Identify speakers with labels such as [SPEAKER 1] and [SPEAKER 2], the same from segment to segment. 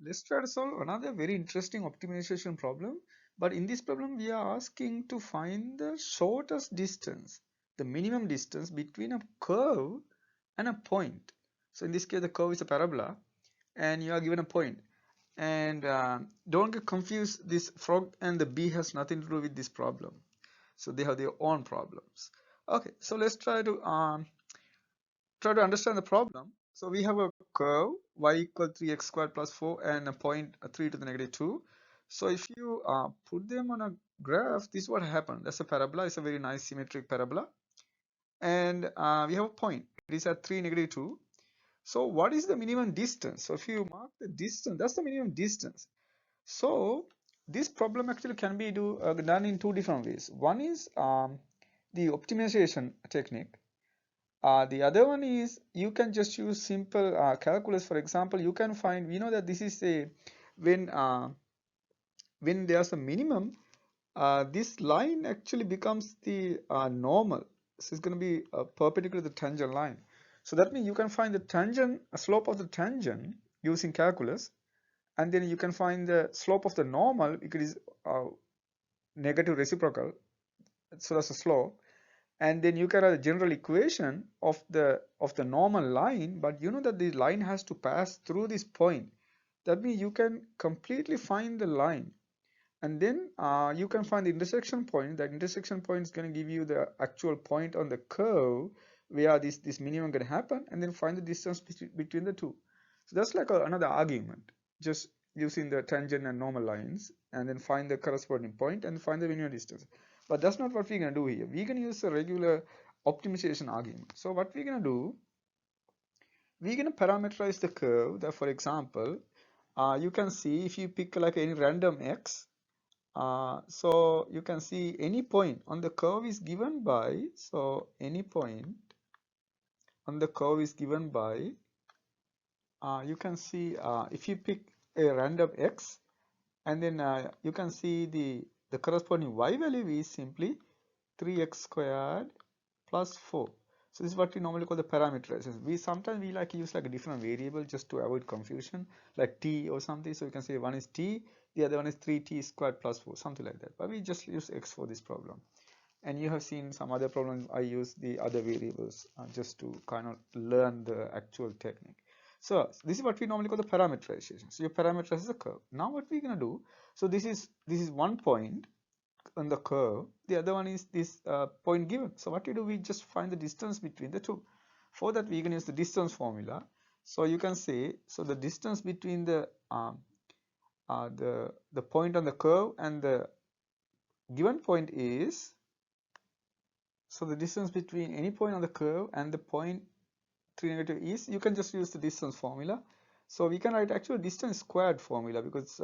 [SPEAKER 1] Let's try to solve another very interesting optimization problem. But in this problem, we are asking to find the shortest distance, the minimum distance between a curve and a point. So in this case, the curve is a parabola, and you are given a point. And don't get confused, this frog and the bee has nothing to do with this problem. So they have their own problems. Okay, so let's try to understand the problem. So we have a curve y equal 3x squared plus 4 and a point 3 to the negative 2. So if you put them on a graph, this is what happened. That's a parabola. It's a very nice symmetric parabola. And we have a point. It is at 3, negative 2. So what is the minimum distance? So if you mark the distance, that's the minimum distance. So this problem actually can be done in two different ways. One is the optimization technique. The other one is you can just use simple calculus. For example, you can find, we know that this is a, when uh, when there's a minimum, this line actually becomes the normal. So it's going to be perpendicular to the tangent line. So that means you can find the tangent, slope of the tangent using calculus, and then you can find the slope of the normal because it is negative reciprocal. So that's a slope. And then you can have a general equation of the normal line, but you know that the line has to pass through this point. That means you can completely find the line, and then you can find the intersection point. That intersection point is going to give you the actual point on the curve where this minimum going to happen, and then find the distance between the two. So that's like another argument, just using the tangent and normal lines, and then find the corresponding point and find the minimum distance. But that's not what we're going to do here. We're going to use a regular optimization argument. So what we're going to do, we're going to parameterize the curve. That, for example, you can see if you pick like any random x, so you can see any point on the curve is given by, so any point on the curve is given by, you can see if you pick a random x, and then you can see the corresponding y value is simply 3x squared plus 4. So this is what we normally call the parameterization. We sometimes we like use like a different variable just to avoid confusion, like t or something. So you can say one is t, the other one is 3t squared plus 4, something like that. But we just use x for this problem. And you have seen some other problems I use the other variables just to kind of learn the actual technique. So this is what we normally call the parameterization. So you parameterize the curve. Now what we're gonna do, so this is one point on the curve, the other one is this point given. So what we do, we just find the distance between the two. For that we can use the distance formula. So you can say, so the distance between the point on the curve and the given point is, so the distance between any point on the curve and the point 3 negative is, you can just use the distance formula. So we can write actual distance squared formula, because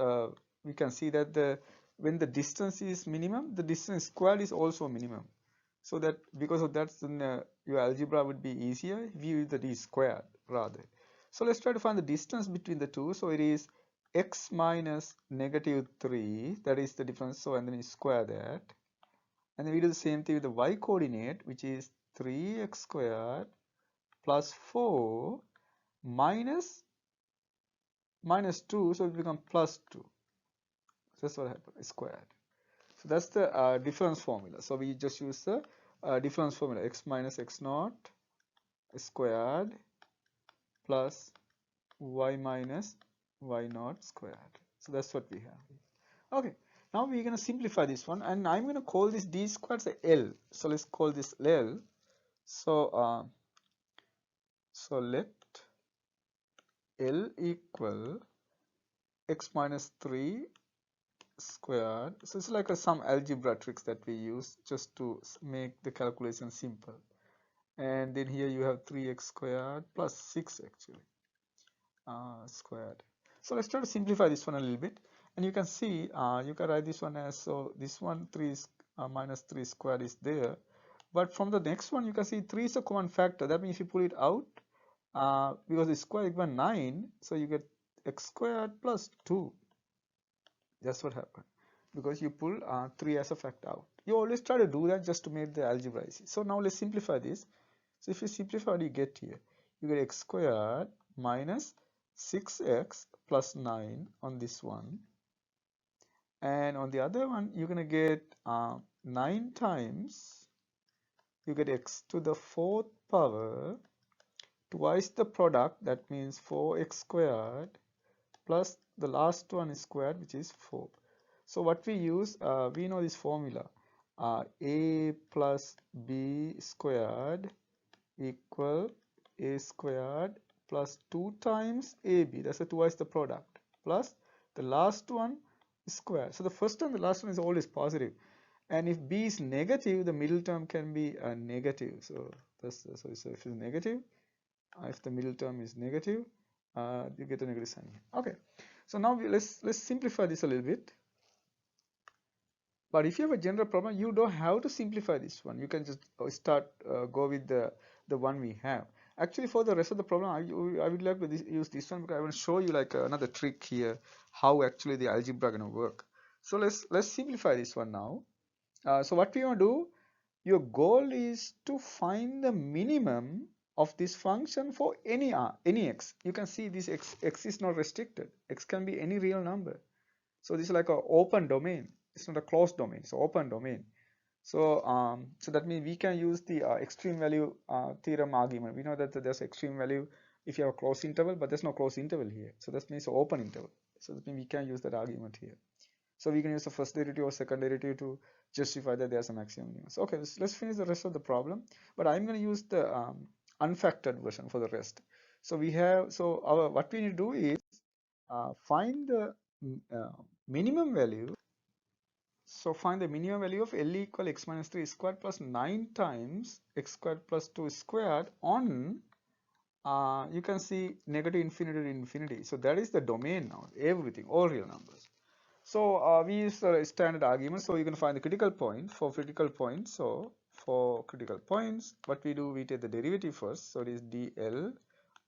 [SPEAKER 1] we can see that when the distance is minimum, the distance squared is also minimum. So that because of that, then your algebra would be easier if you use the d squared rather. So let's try to find the distance between the two. So it is x minus negative 3, that is the difference. So and then you square that. And then we do the same thing with the y coordinate, which is 3x squared plus 4 minus 2, so it becomes plus 2. So that's what happened, squared. So that's the difference formula. So we just use the difference formula, x minus x naught squared plus y minus y naught squared. So that's what we have. Okay, now we're going to simplify this one, and I'm going to call this d squared as L. So let's call this L. So so let L equal x minus 3 squared. So it's like some algebra tricks that we use just to make the calculation simple. And then here you have 3x squared plus 6 actually squared. So let's try to simplify this one a little bit. And you can see, you can write this one as, so this one 3 minus 3 squared is there. But from the next one, you can see 3 is a common factor. That means if you pull it out, because the square equal 9, so you get x squared plus 2. That's what happened, because you pull 3 as a factor out. You always try to do that just to make the algebra easy. So now let's simplify this. So if you simplify, what do you get here? You get x squared minus 6x plus 9 on this one, and on the other one you're going to get 9 times, you get x to the 4th power twice the product, that means 4x squared, plus the last one is squared, which is 4. So what we use, we know this formula, a plus b squared equal a squared plus 2 times ab, that's a twice the product, plus the last one is squared. So the first and the last one is always positive, and if b is negative, the middle term can be negative. So that's so if it's negative, if the middle term is negative, you get a negative sign here. Okay, so now let's simplify this a little bit. But if you have a general problem, you don't have to simplify this one. You can just start go with the one we have. Actually, for the rest of the problem, I would like to use this one because I want to show you like another trick here, how actually the algebra gonna work. So let's simplify this one now. So what we want to do, your goal is to find the minimum of this function for any x. You can see this x is not restricted. X can be any real number. So this is like an open domain. It's not a closed domain. It's an open domain. So that means we can use the extreme value theorem argument. We know that there's extreme value if you have a closed interval, but there's no closed interval here. So that means an open interval. So that means we can use that argument here. So we can use the first derivative or second derivative to justify that there's a maximum minimum. So okay, let's finish the rest of the problem. But I'm going to use the unfactored version for the rest. So we have, so our what we need to do is find the minimum value. So find the minimum value of L equal x minus 3 squared plus 9 times x squared plus 2 squared on, you can see negative infinity to infinity. So that is the domain now, everything, all real numbers. So we use the standard argument. So you can find the critical point for critical points. So for critical points, what we do, we take the derivative first. So it is dl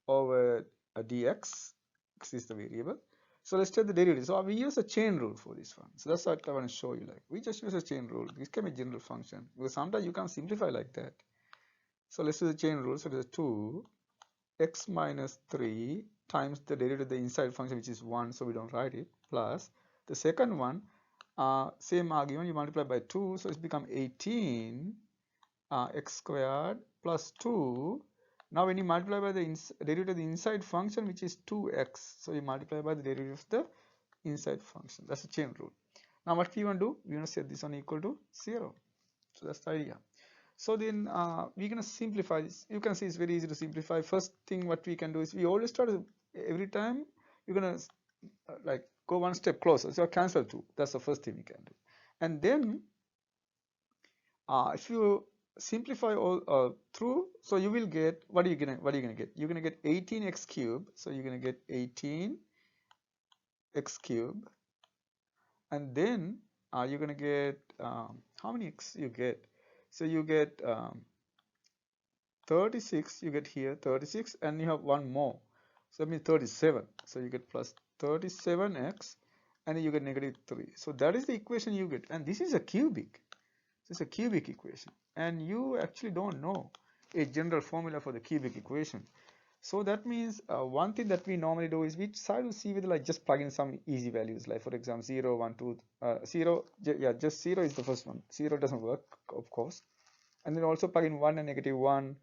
[SPEAKER 1] over dx. X is the variable. So let's take the derivative. So we use a chain rule for this one. So that's what I want to show you. Like we just use a chain rule. This can be a general function because sometimes you can't simplify like that. So let's do the chain rule. So it is 2x minus 3 times the derivative of the inside function, which is 1. So we don't write it, plus the second one, same argument, you multiply by 2, so it's become 18 x squared plus 2. Now when you multiply by the derivative of the inside function, which is 2x, so you multiply by the derivative of the inside function. That's the chain rule. Now what we want to do, we want to set this one equal to 0. So that's the idea. So then we're going to simplify this. You can see it's very easy to simplify. First thing what we can do is we always try to, every time you're going to like go one step closer. So cancel 2. That's the first thing we can do. And then if you simplify all through, so you will get, what are you gonna get? You're gonna get 18x cubed. So you're gonna get 18x cubed, and then you're gonna get how many x you get? So you get 36. You get here 36, and you have one more. So that means 37. So you get plus 37x, and then you get negative 3. So that is the equation you get, and this is a cubic. This is a cubic equation, and you actually don't know a general formula for the cubic equation. So that means one thing that we normally do is we try to see whether like just plug in some easy values, like for example 0, 1, 2, 0. Yeah, just 0 is the first one. 0 doesn't work, of course, and then also plug in 1 and negative 1,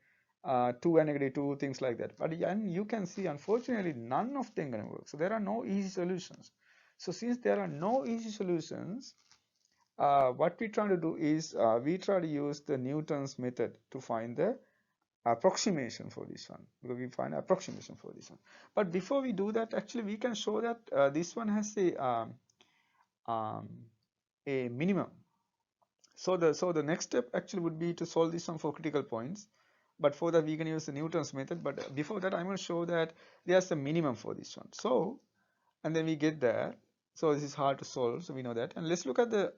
[SPEAKER 1] 2 and negative 2, things like that. But and you can see, unfortunately, none of them gonna work. So there are no easy solutions. So since there are no easy solutions, what we try to do is we try to use the Newton's method to find the approximation for this one, because we find approximation for this one. But before we do that, actually we can show that this one has a minimum. So the next step actually would be to solve this one for critical points. But for that we can use the Newton's method. But before that I'm going to show that there's a minimum for this one. So, and then we get there. So this is hard to solve, so we know that. And let's look at the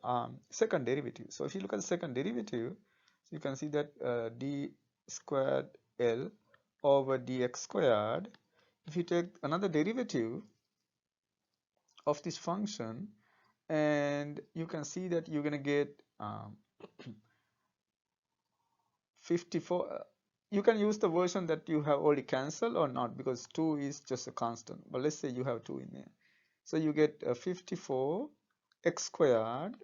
[SPEAKER 1] second derivative. So if you look at the second derivative, you can see that d squared L over dx squared. If you take another derivative of this function, and you can see that you're going to get 54. you can use the version that you have already cancelled or not, because 2 is just a constant. But let's say you have 2 in there. So you get 54 x squared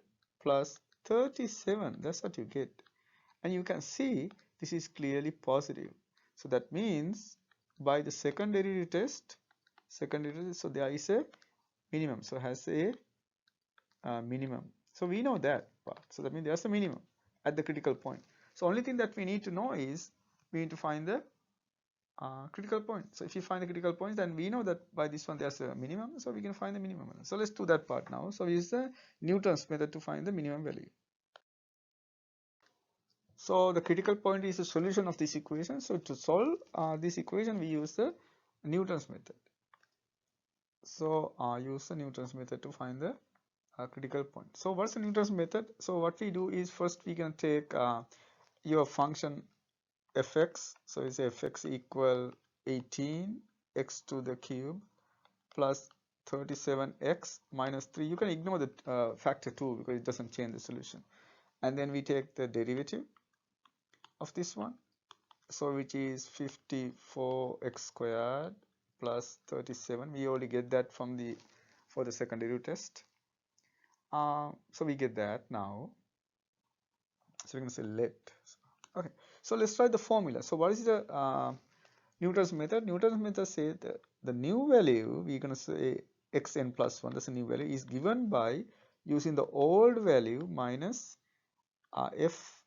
[SPEAKER 1] plus 37. That's what you get. And you can see this is clearly positive. So that means by the second derivative test, so there is a minimum. So it has a minimum. So we know that part. So that means there's a minimum at the critical point. So only thing that we need to know is we need to find the critical point. So if you find the critical point, then we know that by this one there's a minimum, so we can find the minimum. So let's do that part now. So we use the Newton's method to find the minimum value. So the critical point is the solution of this equation. So to solve this equation, we use the Newton's method. So use the Newton's method to find the critical point. So what's the Newton's method? So what we do is first we can take your function fx. So it's fx equal 18 x to the cube plus 37x minus 3. You can ignore the factor 2 because it doesn't change the solution. And then we take the derivative of this one. So which is 54x squared plus 37. We already get that from for the second derivative test. So we get that now. So we're going to say let. Okay. So let's try the formula. So what is the Newton's method? Newton's method says that the new value, we're going to say xn plus 1, that's a new value, is given by using the old value minus f,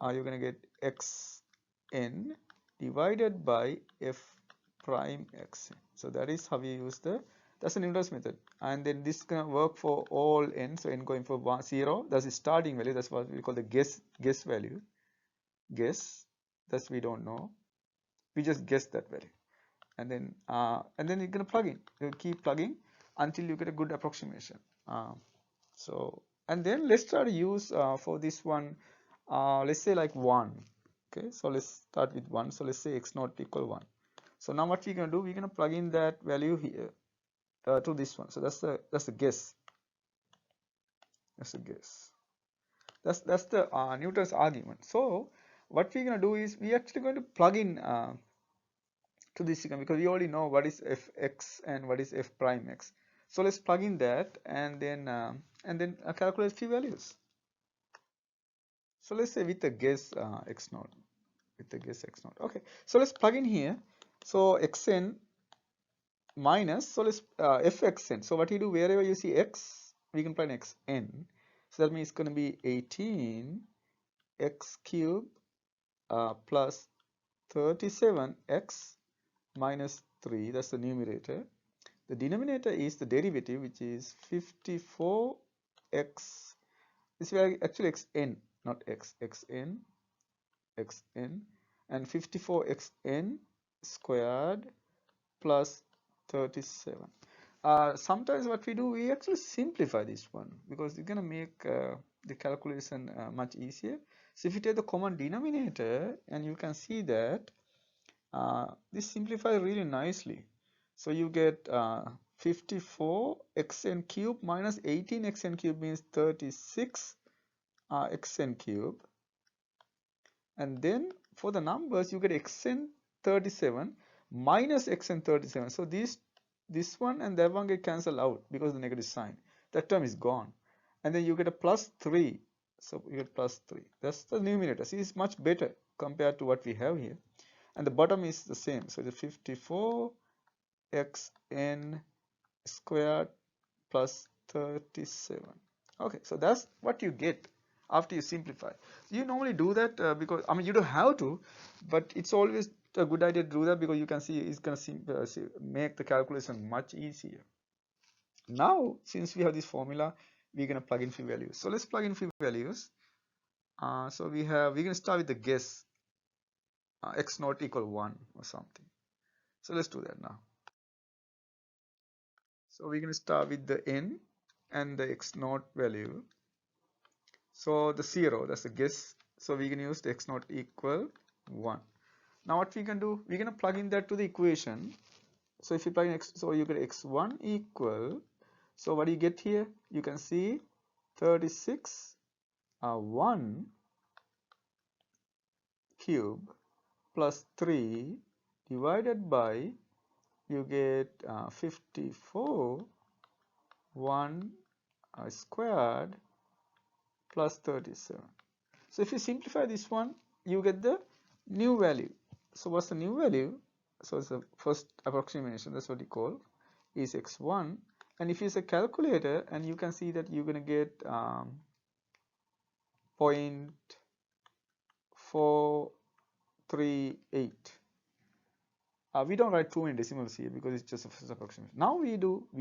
[SPEAKER 1] you're going to get xn divided by f prime xn. So that is how we use that's the Newton's method. And then this can work for all n, so n going for 0, that's the starting value, that's what we call the guess value. Guess, that's we don't know, we just guess that value. And then you're going to plug in, you keep plugging until you get a good approximation. And then let's try to use for this one, let's say like 1. Okay, so let's start with 1. So let's say x naught equal 1. So now what we're going to do, we're going to plug in that value here to this one. So that's the guess. That's the Newton's argument. So what we're going to do is we're actually going to plug in to this equation, because we already know what is fx and what is f prime x. So let's plug in that and then calculate few values. So let's say with the guess x naught, okay, so let's plug in here. So xn minus, so let's fxn. So what you do, wherever you see x, we can plug in xn. So that means it's going to be 18 x cube plus 37x minus 3, that's the numerator. The denominator is the derivative, which is 54x, this is actually xn, not x, xn, and 54xn squared plus 37. Sometimes what we do, we actually simplify this one because it's going to make the calculation much easier. So if you take the common denominator, and you can see that this simplifies really nicely. So you get 54 xn cube minus 18 xn cube means 36 xn cube. And then for the numbers, you get xn 37 minus xn 37. So this one and that one get cancelled out because of the negative sign. That term is gone. And then you get a plus 3. So you get plus 3. That's the numerator. See, it's much better compared to what we have here. And the bottom is the same. So the 54 xn squared plus 37. Okay, so that's what you get after you simplify. You normally do that because, I mean, you don't have to, but it's always a good idea to do that because you can see it's going to make the calculation much easier. Now, since we have this formula, we're going to plug in few values. So let's plug in few values. So we're going to start with the guess x naught equal 1 or something. So let's do that now. So we're going to start with the n and the x naught value. So the 0, that's a guess. So we can use the x naught equal 1. Now what we can do, we're going to plug in that to the equation. So if you plug in x, so you get x1 equal, so what do you get here? You can see 36 1 cube plus 3 divided by, you get 54 1 squared plus 37. So if you simplify this one, you get the new value. So what's the new value? So it's the first approximation, that's what you call, is x1. And if you use a calculator, and you can see that you're going to get 0.438. We don't write too many decimals here because it's just a first approximation. Now we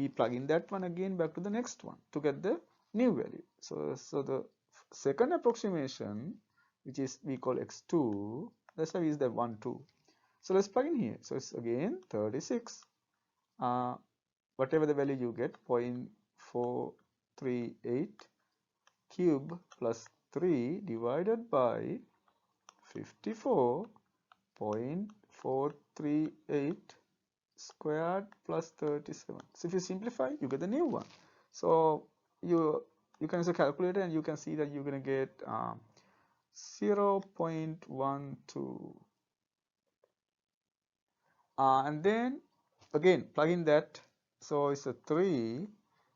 [SPEAKER 1] plug in that one again back to the next one to get the new value. So the second approximation, which is we call x2, that's why we use that 1 2. So let's plug in here. So it's again 36. Whatever the value you get, 0.438 cube plus 3 divided by 54.438 squared plus 37. So if you simplify, you get the new one. So you can use a calculator, and you can see that you're going to get 0.12. And then again plug in that. So it's a 3,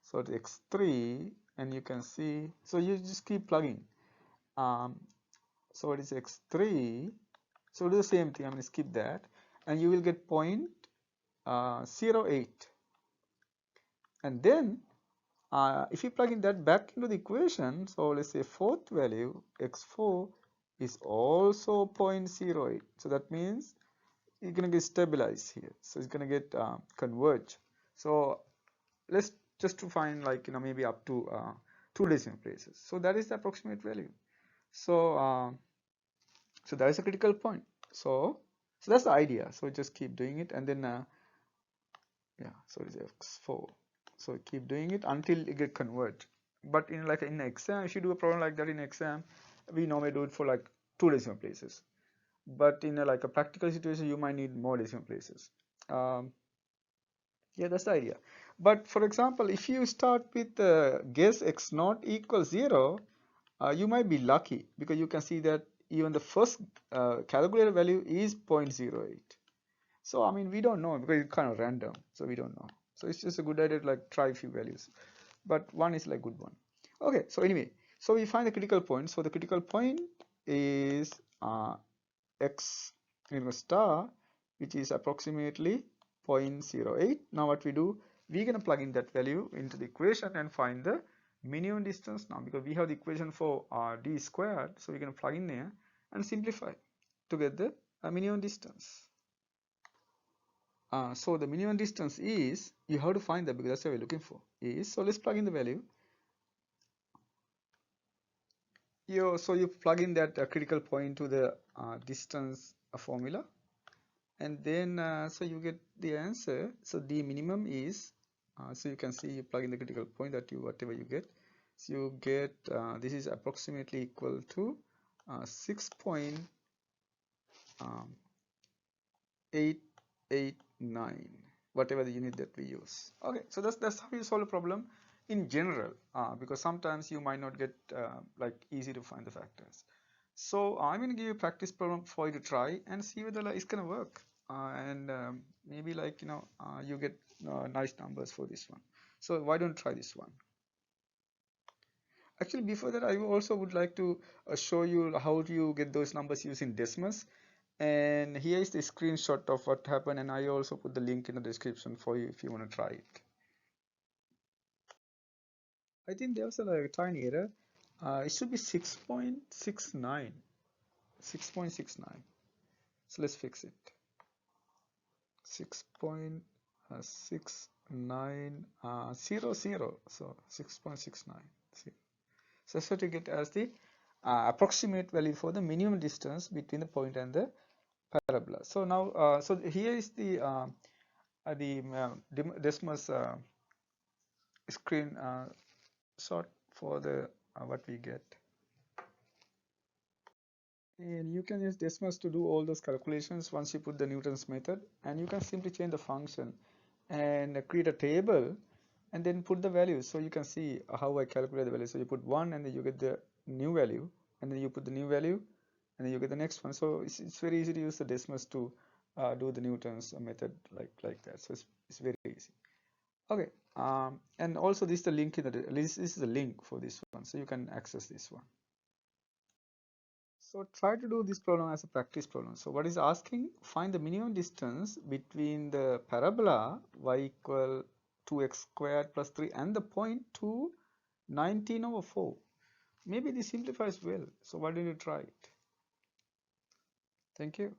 [SPEAKER 1] so it's x3, and you can see, so you just keep plugging. So it is x3, so do the same thing. I'm going to skip that, and you will get 0.08. And then if you plug in that back into the equation, so let's say fourth value x4 is also 0.08. So that means you're going to get stabilized here. So it's going to get converge. So let's just to find, like, maybe up to 2 decimal places. So that is the approximate value. So so that is a critical point. So that's the idea. So just keep doing it, and then yeah, so it's x4. So keep doing it until you get converged. But in exam, if you do a problem like that in exam, we normally do it for like 2 decimal places. But in like a practical situation, you might need more decimal places. Yeah, that's the idea. But for example, if you start with guess x naught equals 0, you might be lucky, because you can see that even the first calculated value is 0.08. So I mean, we don't know because it's kind of random, so we don't know. So it's just a good idea to like try a few values, but one is like good one. Okay, so anyway, so we find the critical point. So the critical point is x star, which is approximately 0.08. Now what we do, we're going to plug in that value into the equation and find the minimum distance now, because we have the equation for d squared. So we're going to plug in there and simplify to get the minimum distance. So the minimum distance is, you have to find that because that's what we're looking for, is, so let's plug in the value. So you plug in that critical point to the distance formula, and then so you get the answer. So the minimum is, so you can see, you plug in the critical point, that whatever you get, so you get this is approximately equal to 6.889, whatever the unit that we use. Okay, so that's how you solve a problem in general, because sometimes you might not get like easy to find the factors. So I'm going to give you a practice problem for you to try and see whether like, it's going to work, and maybe like you get nice numbers for this one. So why don't try this one? Actually, before that, I also would like to show you how do you get those numbers using Desmos. And here is the screenshot of what happened, and I also put the link in the description for you if you want to try it. I think there was a tiny error. It should be 6.69. 6.69. So let's fix it. 6.6900. So 6.69. So that's what you get as the approximate value for the minimum distance between the point and the parabola. So now, so here is the Desmos screen shot for the what we get. And you can use Desmos to do all those calculations once you put the Newton's method, and you can simply change the function and create a table and then put the values. So you can see how I calculate the value. So you put 1 and then you get the new value, and then you put the new value, and then you get the next one. So it's very easy to use the decimals to do the Newton's method like that. So it's very easy. Okay, and also this is the link in the this is the link for this one, so you can access this one. So try to do this problem as a practice problem. So what is asking? Find the minimum distance between the parabola y equal 2x squared plus 3 and the point 2, 19/4. Maybe this simplifies well. So why don't you try it? Thank you.